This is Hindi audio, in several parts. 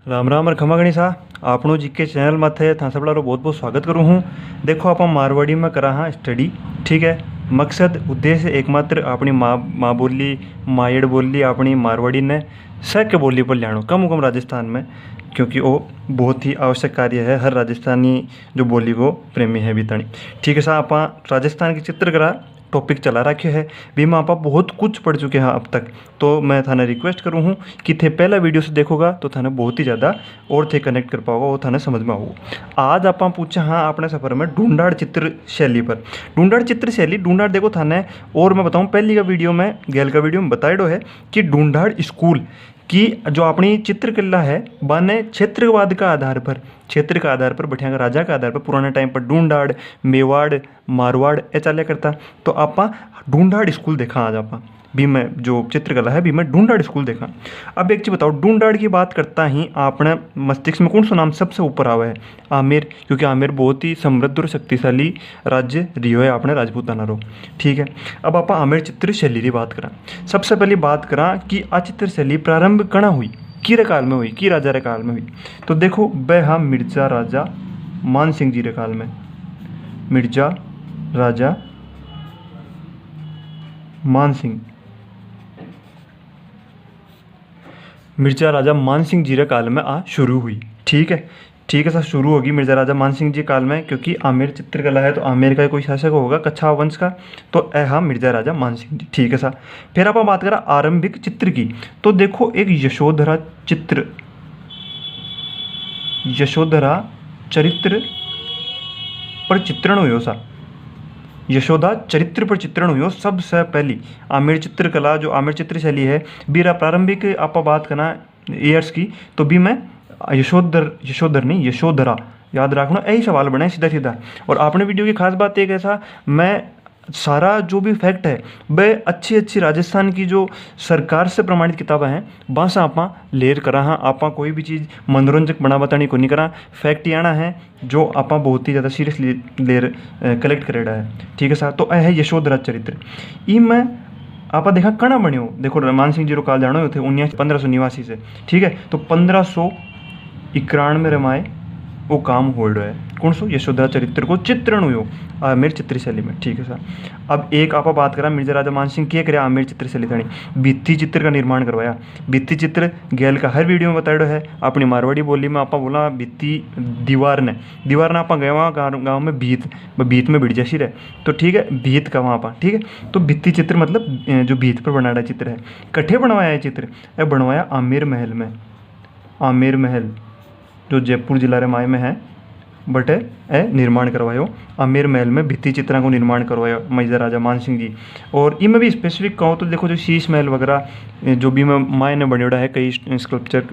राम राम और खमा गणिसा आपनो जी के चैनल माथे था सबड़ा बहुत बहुत स्वागत करूँ हूँ। देखो आप मारवाड़ी में करा हाँ स्टडी, ठीक है। मकसद उद्देश्य एकमात्र अपनी माँ बोली मायड़ बोली अपनी मारवाड़ी ने सह बोली पर लियानो कम कम राजस्थान में, क्योंकि वो बहुत ही आवश्यक कार्य है। हर राजस्थानी जो बोली को प्रेमी है बीतनी, ठीक है। सा आप राजस्थान की चित्रकला टॉपिक चला रखे है भी में आप बहुत कुछ पढ़ चुके हैं अब तक। तो मैं थाने रिक्वेस्ट करूँ हूँ कि थे पहला वीडियो से देखोगा तो थाने बहुत ही ज़्यादा और थे कनेक्ट कर पाओगा, वो थाने समझ में आऊगा। आज आप पूछे हाँ अपने सफ़र में ढूंढाड़ चित्र शैली पर। ढूंढाड़ चित्र शैली ढूंढाड़ देखो थाने, और मैं बताऊँ पहली का वीडियो में गैल का वीडियो में बताइडो है कि ढूंढाड़ स्कूल कि जो अपनी चित्रकला है बाने क्षेत्रवाद का आधार पर, क्षेत्र का आधार पर बैठिया राजा का आधार पर पुराने टाइम पर ढूंढाड़ मेवाड़ मारवाड़ ए चाल्या करता। तो आप ढूंढाड़ स्कूल देखा आज आप भी मैं जो चित्रकला है भी मैं ढूंढाड़ स्कूल देखा। अब एक चीज़ बताओ, ढूंढाड़ की बात करता ही आपने मस्तिष्क में कौन सा नाम सबसे ऊपर आवा है? आमेर, क्योंकि आमेर बहुत ही समृद्ध और शक्तिशाली राज्य रियो है आपने राजपूताना रो, ठीक है। अब आप आमेर चित्र शैली की बात करा, सबसे पहले बात करा कि आ चित्र शैली प्रारंभ कहाँ हुई, की काल में हुई, की राजा रे काल में हुई। तो देखो बह मिर्जा राजा मान सिंह जी रे काल में, मिर्जा राजा मान सिंह, मिर्जा राजा मान सिंह जी रे काल में शुरू हुई, ठीक है। ठीक है सर, शुरू होगी मिर्जा राजा मान सिंह जी काल में, क्योंकि आमेर चित्रकला है तो आमेर का कोई शासक होगा कच्छा वंश का, तो हाँ मिर्जा राजा मान सिंह जी, ठीक है सर। फिर आप बात करें आरंभिक चित्र की, तो देखो एक यशोधरा चित्र, यशोधरा चरित्र पर चित्रण हुयो सा, यशोदा चरित्र पर चित्रण हुई सबसे पहली आमेर चित्रकला जो आमेर चित्र शैली है। बीरा प्रारंभिक आप बात करना ईयर्स की, तो भी मैं यशोधर नहीं यशोधरा याद रखना, यही सवाल बने सीधा सीधा। और आपने वीडियो की खास बात एक ऐसा, मैं सारा जो भी फैक्ट है वह अच्छी अच्छी राजस्थान की जो सरकार से प्रमाणित किताबें हैं बस आप लेर करा हाँ। आप कोई भी चीज़ मनोरंजक बना बतानी को नहीं करा, फैक्ट ही आना है जो आप बहुत ही ज़्यादा सीरियसली लेर कलेक्ट करेड़ा है, ठीक है साहब। तो यह है यशोधरा चरित्र। ई में आप देखा कणा बण्यो, देखो मान सिंह जी रो काल जानो थे 1589 से, ठीक है। तो 1591 रमाए वो काम हो रहा है कौन सो यशोधरा चरित्र को चित्रण हुयो आमेर चित्र शैली में, ठीक है सर। अब एक आप बात करा मिर्जा राजा मान सिंह क्या कराया आमेर चित्र शैली थानी भित्ति चित्र का निर्माण करवाया। भित्ति चित्र गैल का हर वीडियो में बताया है, अपनी मारवाड़ी बोली में आप बोला भित्ति दीवार ने आप गए वहाँ गाँव में भीत में बिड़ जैसी रहे, तो ठीक है भीत का वहाँ पर, ठीक है। तो भित्ति चित्र मतलब जो भीत पर बनाया चित्र है। कट्ठे बनवाया है चित्र, यह बनवाया आमेर महल में, आमेर महल जो जयपुर जिला रे माय में है बटे ए निर्माण करवायो आमेर महल में भित्ति चित्रा को निर्माण करवाया मिर्जा राजा मान सिंह जी। और इनमें भी स्पेसिफिक कहूँ तो देखो जो शीश महल वगैरह जो भी माय ने बनेड़ा है कई स्कल्पचर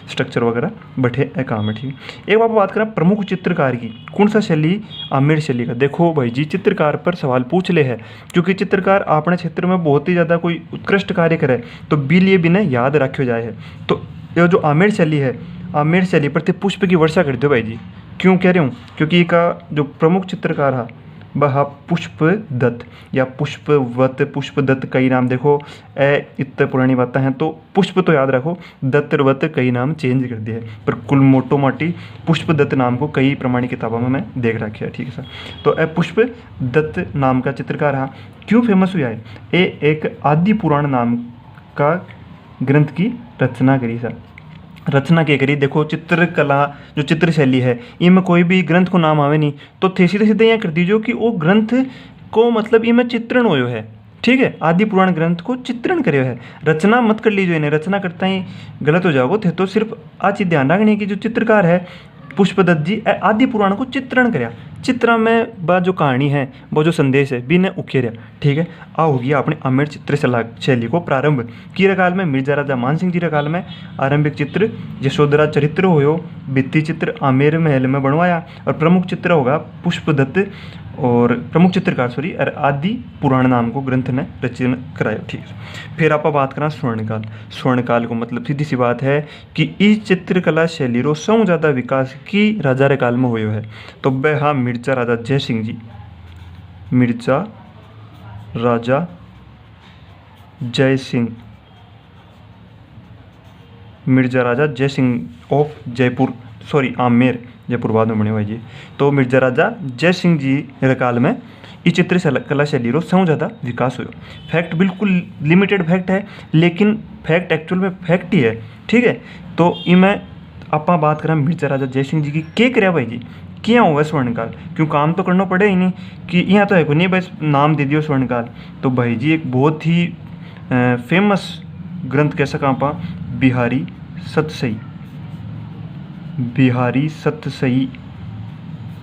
स्ट्रक्चर वगैरह बटे ए काम है, ठीक है। एक बार बात करें प्रमुख चित्रकार की, कौन सा शैली आमेर शैली का। देखो भाई जी चित्रकार पर सवाल पूछ ले है, क्योंकि चित्रकार अपने क्षेत्र में बहुत ही ज़्यादा कोई उत्कृष्ट कार्य करे तो बिल ये भी ने याद रखो जाए है। तो ये जो आमेर शैली है, आमेर शैली पर ते पुष्प की वर्षा कर दो भाई जी। क्यों कह रहे हूँ, क्योंकि इसका जो प्रमुख चित्रकार है वह पुष्प दत्त या पुष्पवत पुष्प दत्त कई नाम देखो ए इतने पुरानी बातें हैं, तो पुष्प तो याद रखो, दत्तवत कई नाम चेंज कर दिए पर कुल मोटो माटी पुष्प दत्त नाम को कई प्रमाणिक किताबों में मैं देख रखा है, ठीक है सर। तो ए पुष्प दत्त नाम का चित्रकार है, क्यों फेमस हुआ है, ये एक आदि पुराण नाम का ग्रंथ की रचना करी सर। रचना क्या करी, देखो चित्रकला जो चित्र शैली है इनमें कोई भी ग्रंथ को नाम आवे नहीं, तो थे सीधे सीधे यहाँ कर दीजिए कि वो ग्रंथ को मतलब इनमें चित्रण होयो है, ठीक है। आदि पुराण ग्रंथ को चित्रण करो है, रचना मत कर लीजिए इन्हें, रचना करता ही गलत हो जाओगे थे। तो सिर्फ आज चीज ध्यान रखनी है कि जो चित्रकार है पुष्पदत्त जी आदि पुराण को चित्रण कराया, चित्रा में बा जो कहानी है वो जो संदेश है बिने उकेरिया, ठीक है। आ होगी अपने आमेर चित्र शैली को प्रारंभ की काल में मिर्जा राजा मान सिंह जी काल में आरंभिक चित्र यशोधरा चरित्र होयो, भित्ति चित्र आमेर महल में बनवाया, और प्रमुख चित्र होगा पुष्पदत्त और प्रमुख चित्रकार सॉरी आदि पुराण नाम को ग्रंथ ने रचना कराया, ठीक है। फिर आप बात करा स्वर्णकाल। स्वर्णकाल को मतलब सीधी सी बात है कि इस चित्रकला शैली रो सबसे ज़्यादा विकास की राजा रे काल में हुए है, तो वह हाँ मिर्जा राजा जय सिंह जी, मिर्जा राजा जय सिंह, मिर्जा राजा जय सिंह ऑफ जयपुर, सॉरी आमेर, जयपुर बाद में बने हुए जी। तो मिर्जा राजा जय सिंह जी रे काल में ये चित्रकला शैली रो सबसे ज़्यादा विकास हुआ। फैक्ट बिल्कुल लिमिटेड फैक्ट है, लेकिन फैक्ट एक्चुअल में फैक्ट ही है, ठीक है। तो इमें आप बात करें मिर्जा राजा जय सिंह जी की के कराया भाई जी, क्या हुआ स्वर्णकाल, क्यों काम तो करना पड़े ही नहीं कि यहाँ तो है को नहीं बस नाम दे दियो स्वर्णकाल। तो भाई जी एक बहुत ही फेमस ग्रंथ कह सका आप, बिहारी सतसई, बिहारी सतसई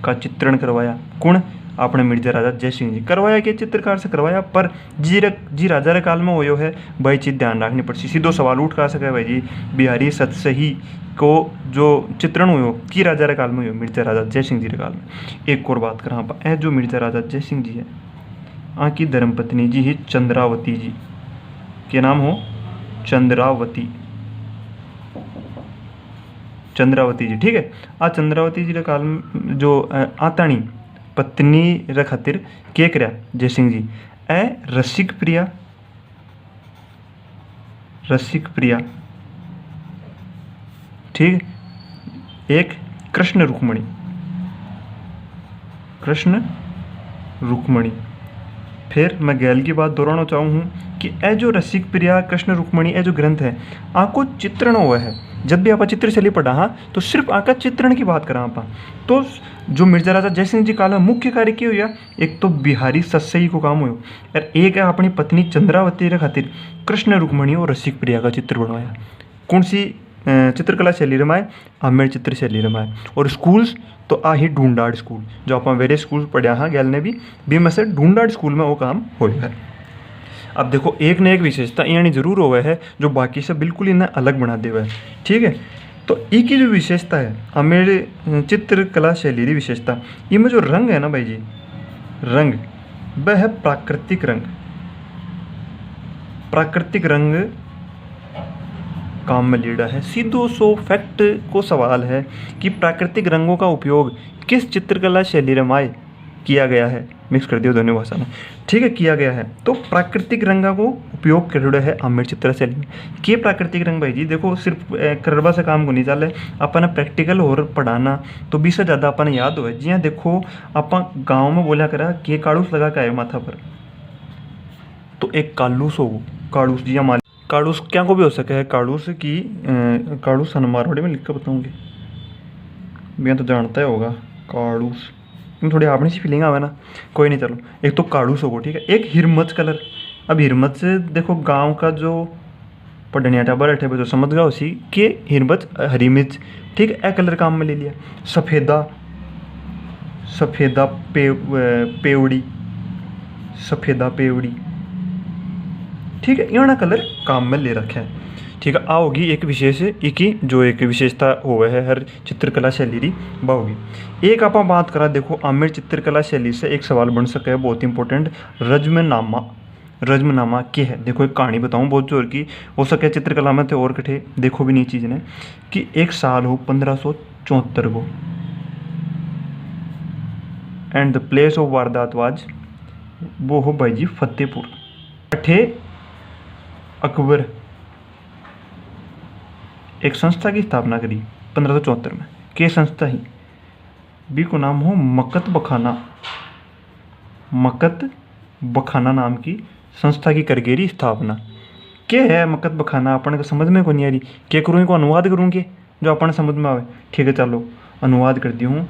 का चित्रण करवाया कौन, आपने मिर्जा राजा जय सिंह जी। करवाया के चित्रकार से करवाया, पर जी राजा रे काल में हो है भाई चीज़ ध्यान रखनी पड़ती। सीधो सवाल उठ कर सके भाई जी, बिहारी सतसई को जो चित्रण हुयो कि राजा रे काल में हुयो, मिर्जा राजा जय सिंह जी रे काल में। एक और बात करा आप, ए जो मिर्जा राजा जय सिंह जी है आ की धर्मपत्नी जी ही चंद्रावती जी, के नाम हो चंद्रावती, चंद्रावती जी, ठीक है। आ चंद्रावती जी रे काल में जो आतानी पत्नी रे खातिर के करया जय सिंह जी, ए रसिक प्रिया, रसिक प्रिया, ठीक, एक कृष्ण रुक्मणी, कृष्ण रुक्मणी। फिर मैं गैल की बात दोहराना चाहूँ कि ए जो रसिक प्रिया कृष्ण रुक्मणी ए जो ग्रंथ है आपको चित्रण हुआ है। जब भी आप चित्र शैली पढ़ा हाँ तो सिर्फ आका चित्रण की बात करा आप। तो जो मिर्जा राजा जय सिंह जी काल में मुख्य कार्य क्या हुआ, एक तो बिहारी सतसई को काम हुआ और एक है अपनी पत्नी चंद्रावती रे खातिर कृष्ण रुक्मणी और रसिक प्रिया का चित्र बनवाया। कौन सी चित्रकला शैली रमाए, आमेर चित्र शैली रमाए। और स्कूल्स तो आ ही ढूंढाड़ स्कूल, जो आप वेरियस स्कूल पढ़िया हाँ गैल ने भी में से ढूंढाड़ स्कूल में वो काम हो है। अब देखो एक न एक विशेषता यानी जरूर हुआ है जो बाकी से बिल्कुल इन्हें अलग बना दे हुआ है, ठीक है। तो ई की जो विशेषता है आमेर चित्रकला शैली की विशेषता, इनमें जो रंग है ना भाई जी, रंग वह है प्राकृतिक रंग, प्राकृतिक रंग काम में लीड़ा है। सीधो सो फैक्ट को सवाल है कि प्राकृतिक रंगों का उपयोग किस चित्रकला शैली रमाए किया गया है, मिक्स कर दिया दोनों भाषा में, ठीक है, किया गया है। तो प्राकृतिक रंगा को उपयोग कर है आमेर चित्र शैली में। के प्राकृतिक रंग भाई जी देखो सिर्फ करवा से काम को नहीं चले, अपन प्रैक्टिकल और पढ़ाना तो 20 से ज़्यादा अपन याद हो। जी हाँ देखो आप गाँव में बोला करा के काड़ूस लगा के आए माथा पर, तो एक कालूस हो, काड़ूस जी हाँ, काड़ूस क्या को भी हो सके है, काड़ूस की काड़ूस मारवाड़ी में लिख कर बताऊँगी, भैया तो जानता ही होगा काड़ूस, थोड़ी आपने सी फीलिंग आवे ना, कोई नहीं चलो। एक तो काड़ूस होगा, ठीक है, एक हिरमच कलर। अब हिरमच से देखो गांव का जो पढ़निया टाबर अठे जो समझ गया उसी के हिरमच हरी मिर्च, ठीक है, ए कलर काम में ले लिया। सफ़ेदा, सफ़ेदा पेवड़ी, सफ़ेदा पेवड़ी, ठीक है, यहाँ कलर काम में ले रखा है, ठीक है। आओगी एक विशेष की जो एक विशेषता हो है हर चित्रकला शैली की वह होगी। एक आप बात करा देखो आमेर चित्रकला शैली से एक सवाल बन सके है बहुत इंपॉर्टेंट, रज्मनामा, रज्मनामा क्या है। देखो एक कहानी बताऊँ बहुत जोर की, हो सके चित्रकला में तो और कठे देखो भी नहीं चीज़ ने कि एक साल हो 1574 को एंड द प्लेस ऑफ वारदात वाज, वो हो भाई जी फतेहपुर। अठे अकबर एक संस्था की स्थापना करी 1574 में, के संस्था ही बी को नाम हो मकत बखाना, मकत बखाना नाम की संस्था की करगेरी स्थापना। क्या है मकत बखाना, अपन को समझ में को नहीं आ रही, क्या करूँ को अनुवाद करूँ के जो अपन समझ में आवे, ठीक है चलो अनुवाद कर दी हूँ।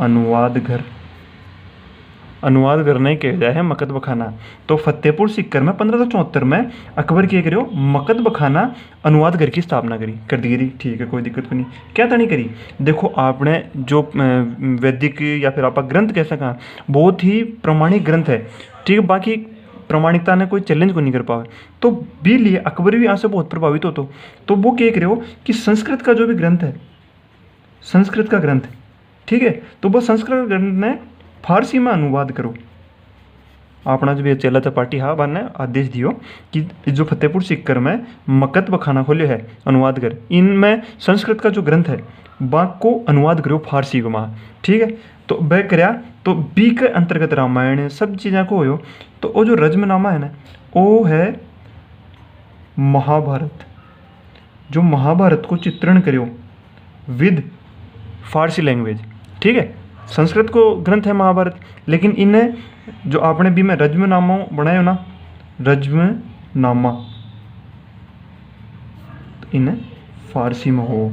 अनुवाद घर, अनुवाद करना ही कह जाए है मकत बखाना। तो फतेहपुर सीकर में 1574 में अकबर क्या करो मकत बखाना अनुवाद घर की स्थापना करी, कर दी गई, ठीक है कोई दिक्कत को नहीं। क्या था नहीं करी, देखो आपने जो वैदिक या फिर आप ग्रंथ कह सका बहुत ही प्रमाणिक ग्रंथ है, ठीक है, बाकी प्रमाणिकता ने कोई चैलेंज को नहीं कर पावे। तो भी लिए अकबर भी यहाँ से बहुत प्रभावित हो, तो वो क्या करो कि संस्कृत का जो भी ग्रंथ है, संस्कृत का ग्रंथ, ठीक है, तो वो संस्कृत ग्रंथ ने फारसी में अनुवाद करो। अपना जो भी चेला चपाटी हाँ बन आदेश दियो कि जो फतेहपुर सीकर में मकत बखाना खोलियो है अनुवाद कर, इनमें संस्कृत का जो ग्रंथ है बाग को अनुवाद करो फारसी को वहाँ, ठीक है। तो वह कराया, तो बी के अंतर्गत रामायण सब चीज़ें को हो। तो वो जो रज्मनामा है ना वो है महाभारत, जो महाभारत को चित्रण करो विद फारसी लैंग्वेज, ठीक है। संस्कृत को ग्रंथ है महाभारत, लेकिन इन्हें जो आपने भी मैं रज्मनामा बनायो ना, रज्मनामा, तो इन्हें फारसी में हो,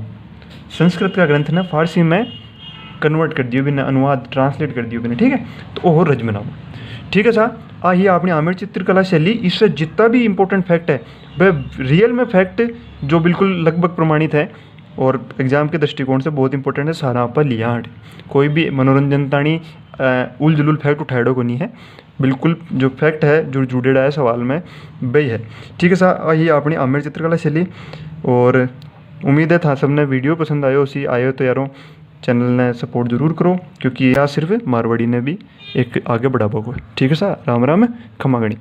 संस्कृत का ग्रंथ ने फारसी में कन्वर्ट कर दियो बिना, अनुवाद ट्रांसलेट कर दियो बिना, ठीक है। तो वो रज्मनामा, ठीक है साहब। ये अपनी आमेर चित्रकला शैली, इससे जितना भी इम्पोर्टेंट फैक्ट है वह रियल में फैक्ट जो बिल्कुल लगभग प्रमाणित है और एग्जाम के दृष्टिकोण से बहुत इंपॉर्टेंट है, सारा आप लिया हट, कोई भी मनोरंजन ताणी उल जुलूल फैक्ट उठाड़ो को नहीं है, बिल्कुल जो फैक्ट है जो जुड़ेड़ा है सवाल में वही है, ठीक है साहब। ये अपनी आमेर चित्रकला शैली, और उम्मीद है था सबने वीडियो पसंद आयो, उसी आयो तो यारों चैनल ने सपोर्ट जरूर करो, क्योंकि यह सिर्फ मारवाड़ी ने भी एक आगे बढ़ावा को, ठीक है साहब। राम राम, खमा गणी।